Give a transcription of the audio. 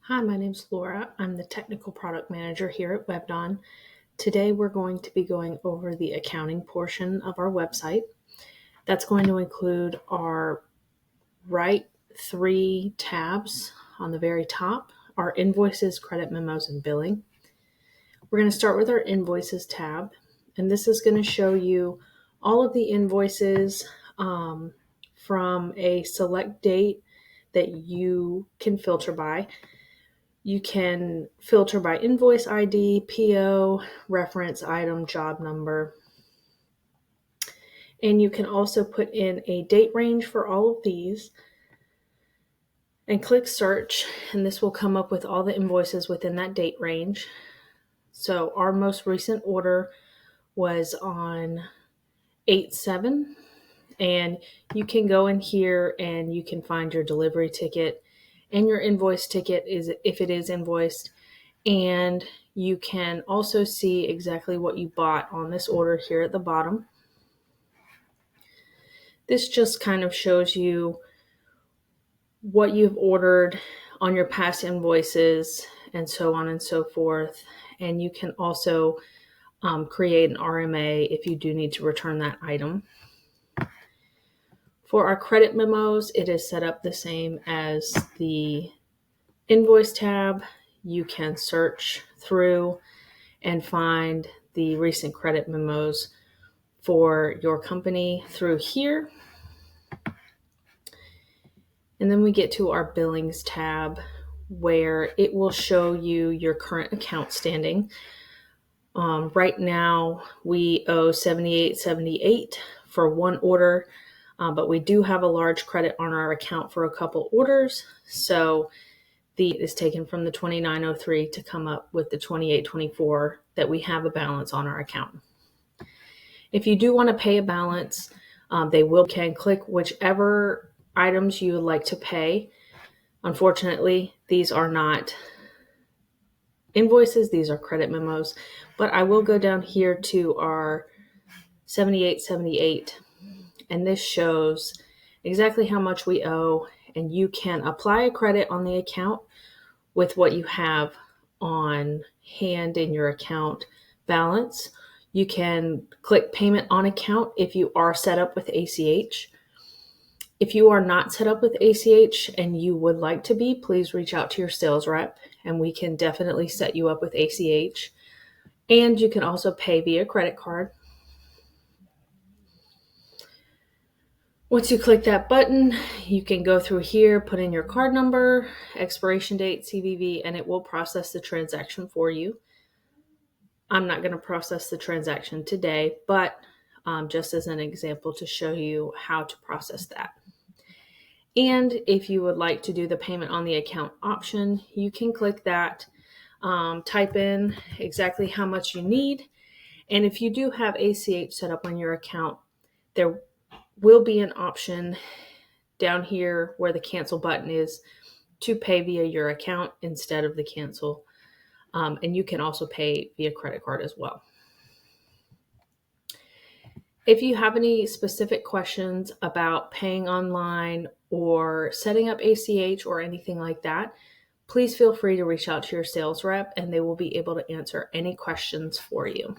Hi, my name's Laura. I'm the Technical Product Manager here at WebDon. Today we're going to be going over the accounting portion of our website. That's going to include our right three tabs on the very top, our Invoices, Credit Memos, and Billing. We're going to start with our Invoices tab, and this is going to show you all of the invoices from a select date that you can filter by. You can filter by invoice ID, PO, reference item, job number. And you can also put in a date range for all of these and click search, and this will come up with all the invoices within that date range. So our most recent order was on 8/7, and you can go in here and you can find your delivery ticket and your invoice ticket if it is invoiced. And you can also see exactly what you bought on this order here at the bottom. This just kind of shows you what you've ordered on your past invoices and so on and so forth. And you can also create an RMA if you do need to return that item. For our credit memos, it is set up the same as the invoice tab. You can search through and find the recent credit memos for your company through here. And then we get to our billings tab, where it will show you your current account standing. Right now we owe $78.78 for one order, but we do have a large credit on our account for a couple orders. So the is taken from the $29.03 to come up with the $28.24 that we have a balance on our account. If you do want to pay a balance, can click whichever items you would like to pay. Unfortunately, these are not invoices, these are credit memos, but I will go down here to our 78.78, and this shows exactly how much we owe, and you can apply a credit on the account with what you have on hand in your account balance. You can click payment on account if you are set up with ACH. If you are not set up with ACH and you would like to be, please reach out to your sales rep and we can definitely set you up with ACH. And you can also pay via credit card. Once you click that button, you can go through here, put in your card number, expiration date, CVV, and it will process the transaction for you. I'm not going to process the transaction today, but just as an example to show you how to process that. And if you would like to do the payment on the account option, you can click that, type in exactly how much you need. And if you do have ACH set up on your account, there will be an option down here where the cancel button is to pay via your account instead of the cancel. And you can also pay via credit card as well. If you have any specific questions about paying online or setting up ACH or anything like that, please feel free to reach out to your sales rep and they will be able to answer any questions for you.